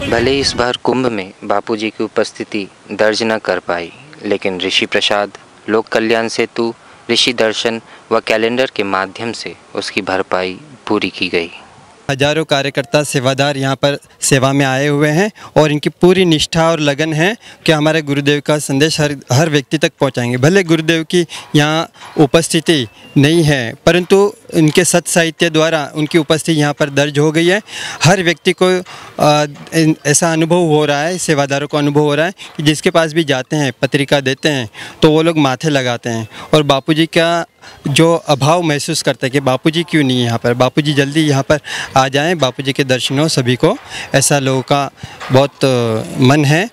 भले इस बार कुंभ में बापूजी की उपस्थिति दर्ज न कर पाई, लेकिन ऋषि प्रसाद, लोक कल्याण सेतु, ऋषि दर्शन व कैलेंडर के माध्यम से उसकी भरपाई पूरी की गई। हजारों कार्यकर्ता सेवादार यहाँ पर सेवा में आए हुए हैं और इनकी पूरी निष्ठा और लगन है कि हमारे गुरुदेव का संदेश हर व्यक्ति तक पहुँचाएंगे। भले गुरुदेव की यहाँ उपस्थिति नहीं है, परंतु इनके सत साहित्य द्वारा उनकी उपस्थिति यहाँ पर दर्ज हो गई है। हर व्यक्ति को ऐसा अनुभव हो रहा है, सेवादारों को अनुभव हो रहा है कि जिसके पास भी जाते हैं, पत्रिका देते हैं, तो वो लोग माथे लगाते हैं और बापूजी का जो अभाव महसूस करते हैं कि बापूजी क्यों नहीं है यहाँ पर, बापूजी जल्दी यहाँ पर आ जाएं, बापूजी के दर्शन हो सभी को, ऐसा लोगों का बहुत मन है,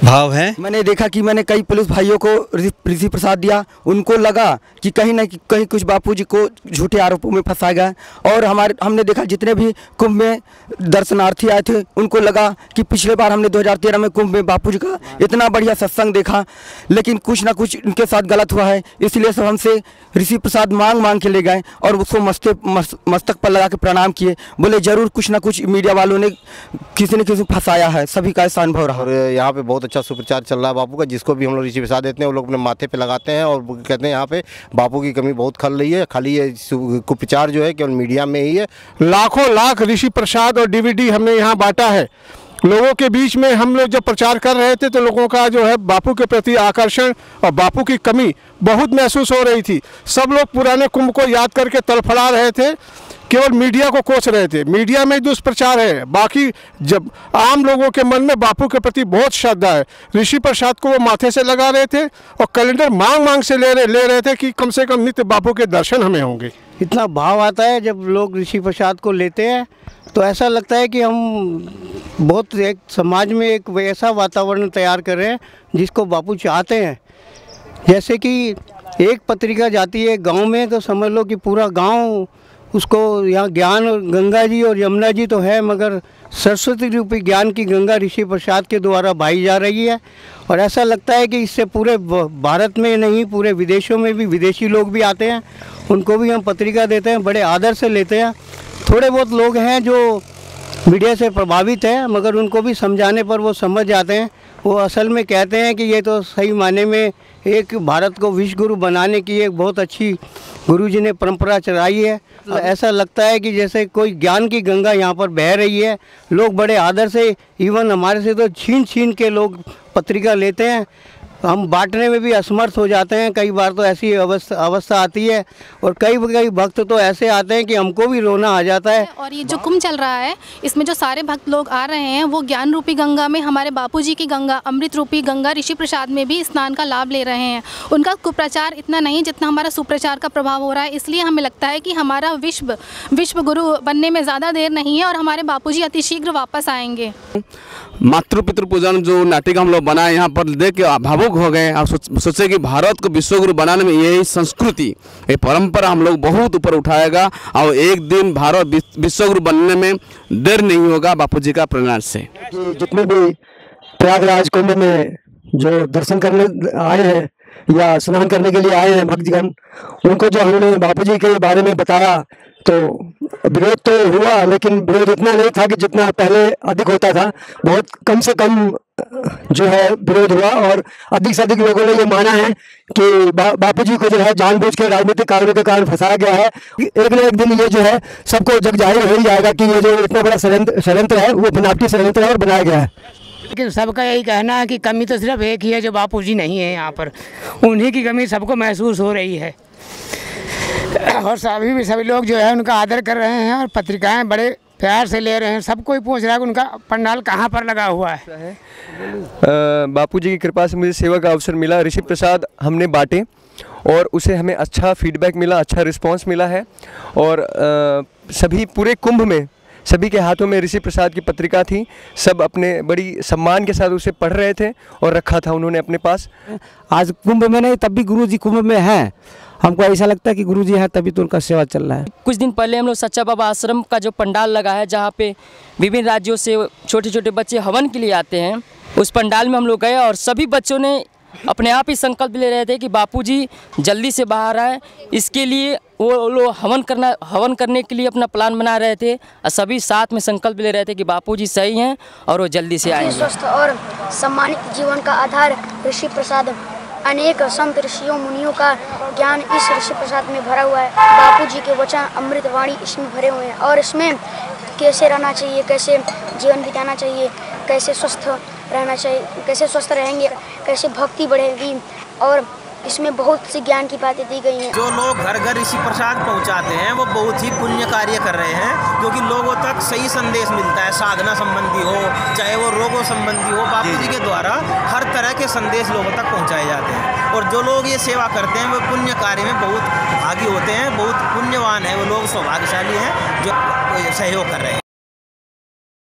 भाव है। मैंने देखा कि मैंने कई पुलिस भाइयों को ऋषि प्रसाद दिया, उनको लगा कि कहीं ना कहीं कुछ बापूजी को झूठे आरोपों में फंसाया गया। और हमने देखा जितने भी कुंभ में दर्शनार्थी आए थे उनको लगा कि पिछले बार हमने 2013 में कुंभ में बापूजी का इतना बढ़िया सत्संग देखा, लेकिन कुछ ना कुछ इनके साथ गलत हुआ है। इसलिए सब हमसे ऋषि प्रसाद मांग के ले गए और उसको मस्तक पर लगा के प्रणाम किए, बोले जरूर कुछ ना कुछ मीडिया वालों ने किसी न किसी फंसाया है। सभी का ऐसा अनुभव रहा। और यहाँ पे बहुत अच्छा सुप्रचार चल रहा है बापू का, जिसको भी हम लोग ऋषि प्रसाद देते हैं वो लोग अपने माथे पे लगाते हैं और कहते हैं यहाँ पे बापू की कमी बहुत खल रही है। खाली ये कुप्रचार जो है केवल मीडिया में ही है। लाखों लाख ऋषि प्रसाद और डीवीडी हमने यहाँ बांटा है लोगों के बीच में। हम लोग जब प्रचार कर रहे थे तो लोगों का जो है बापू के प्रति आकर्षण और बापू की कमी बहुत महसूस हो रही थी। सब लोग पुराने कुंभ को याद करके तड़फड़ा रहे थे, केवल मीडिया को कोस रहे थे। मीडिया में दुष्प्रचार है, बाकी जब आम लोगों के मन में बापू के प्रति बहुत श्रद्धा है। ऋषि प्रसाद को वो माथे से लगा रहे थे और कैलेंडर मांग से ले रहे थे कि कम से कम नित्य बापू के दर्शन हमें होंगे। इतना भाव आता है जब लोग ऋषि प्रसाद को लेते हैं तो ऐसा लगता है कि हम बहुत एक समाज में एक ऐसा वातावरण तैयार कर रहे हैं जिसको बापू चाहते हैं। जैसे कि एक पत्रिका जाती है गांव में तो समझ लो कि पूरा गांव उसको, यहाँ ज्ञान और गंगा जी और यमुना जी तो है, मगर सरस्वती रूपी ज्ञान की गंगा ऋषि प्रसाद के द्वारा बहाई जा रही है। और ऐसा लगता है कि इससे पूरे भारत में नहीं पूरे विदेशों में भी विदेशी लोग भी आते हैं, उनको भी हम पत्रिका देते हैं, बड़े आदर से लेते हैं। थोड़े बहुत लोग हैं जो मीडिया से प्रभावित हैं, मगर उनको भी समझाने पर वो समझ जाते हैं। वो असल में कहते हैं कि ये तो सही माने में एक भारत को विश्व गुरु बनाने की एक बहुत अच्छी गुरुजी ने परंपरा चलाई है। ऐसा लगता है कि जैसे कोई ज्ञान की गंगा यहाँ पर बह रही है। लोग बड़े आदर से, इवन हमारे से तो छीन के लोग पत्रिका लेते हैं। हम बांटने में भी असमर्थ हो जाते हैं, कई बार तो ऐसी अवस्था आती है। और कई भक्त तो ऐसे आते हैं कि हमको भी रोना आ जाता है। और ये जो कुंभ चल रहा है इसमें जो सारे भक्त लोग आ रहे हैं वो ज्ञान रूपी गंगा में, हमारे बापूजी की गंगा, अमृत रूपी गंगा ऋषि प्रसाद में भी स्नान का लाभ ले रहे हैं। उनका कुप्रचार इतना नहीं जितना हमारा सुप्रचार का प्रभाव हो रहा है। इसलिए हमें लगता है कि हमारा विश्व गुरु बनने में ज़्यादा देर नहीं है और हमारे बापूजी अतिशीघ्र वापस आएंगे। मातृ पितृ पूजन जो नाटक हम लोग बनाए यहाँ पर देख के भावुक हो गए और सोचे कि भारत को विश्वगुरु बनाने में यही संस्कृति, ये परंपरा हम लोग बहुत ऊपर उठाएगा और एक दिन भारत विश्वगुरु बनने में देर नहीं होगा बापूजी का प्रेरणा से। जितने भी प्रयागराज कुंभ में जो दर्शन करने आए हैं या स्नान करने के लिए आए हैं भक्तजन, उनको जो हमने बापूजी के बारे में बताया तो विरोध तो हुआ, लेकिन विरोध इतना नहीं था कि जितना पहले अधिक होता था। बहुत कम से कम जो है विरोध हुआ और अधिक से अधिक लोगों ने ये माना है कि बापूजी को जो है जानबूझ के राजनीतिक कारणों के कारण फंसाया गया है। एक न एक दिन ये जो है सबको जग जाहिर हो ही जाएगा कि ये जो इतना बड़ा षड्यंत्र है वो बनावटी षड्यंत्र है और बनाया गया है। लेकिन सबका यही कहना है कि कमी तो सिर्फ एक ही है, जो बापूजी नहीं है यहाँ पर, उन्हीं की कमी सबको महसूस हो रही है। और सभी लोग जो है उनका आदर कर रहे हैं और पत्रिकाएं बड़े प्यार से ले रहे हैं। सब कोई पूछ रहा है कि उनका पंडाल कहाँ पर लगा हुआ है। बापूजी की कृपा से मुझे सेवा का अवसर मिला। ऋषि प्रसाद हमने बांटे और उसे हमें अच्छा फीडबैक मिला, अच्छा रिस्पांस मिला है। और सभी पूरे कुंभ में सभी के हाथों में ऋषि प्रसाद की पत्रिका थी, सब अपने बड़ी सम्मान के साथ उसे पढ़ रहे थे और रखा था उन्होंने अपने पास। आज कुंभ में नहीं तब भी गुरुजी कुंभ में हैं। हमको ऐसा लगता है कि गुरुजी हैं तभी तो उनका सेवा चल रहा है। कुछ दिन पहले हम लोग सच्चा बाबा आश्रम का जो पंडाल लगा है, जहाँ पे विभिन्न राज्यों से छोटे छोटे बच्चे हवन के लिए आते हैं, उस पंडाल में हम लोग गए और सभी बच्चों ने अपने आप ही संकल्प ले रहे थे कि बापूजी जल्दी से बाहर आए। इसके लिए वो लोग हवन करने के लिए अपना प्लान बना रहे थे और सभी साथ में संकल्प ले रहे थे कि बापूजी सही हैं और वो जल्दी से आएंगे। स्वस्थ और सम्मानित जीवन का आधार ऋषि प्रसाद। अनेक संत ऋषियों मुनियों का ज्ञान इस ऋषि प्रसाद में भरा हुआ है। बापूजी के वचन अमृत वाणी इसमें भरे हुए हैं और इसमें कैसे रहना चाहिए, कैसे जीवन बिताना चाहिए, कैसे स्वस्थ रहना चाहिए, कैसे स्वस्थ रहेंगे, कैसे भक्ति बढ़ेगी और इसमें बहुत सी ज्ञान की बातें दी गई हैं। जो लोग घर घर ऋषि प्रसाद पहुंचाते हैं वो बहुत ही पुण्य कार्य कर रहे हैं, क्योंकि लोगों तक सही संदेश मिलता है। साधना संबंधी हो चाहे वो रोगों संबंधी हो, बापूजी के द्वारा हर तरह के संदेश लोगों तक पहुंचाए जाते हैं। और जो लोग ये सेवा करते हैं वो पुण्य कार्य में बहुत भागी होते हैं, बहुत पुण्यवान है वो लोग, सौभाग्यशाली हैं जो सहयोग कर रहे हैं।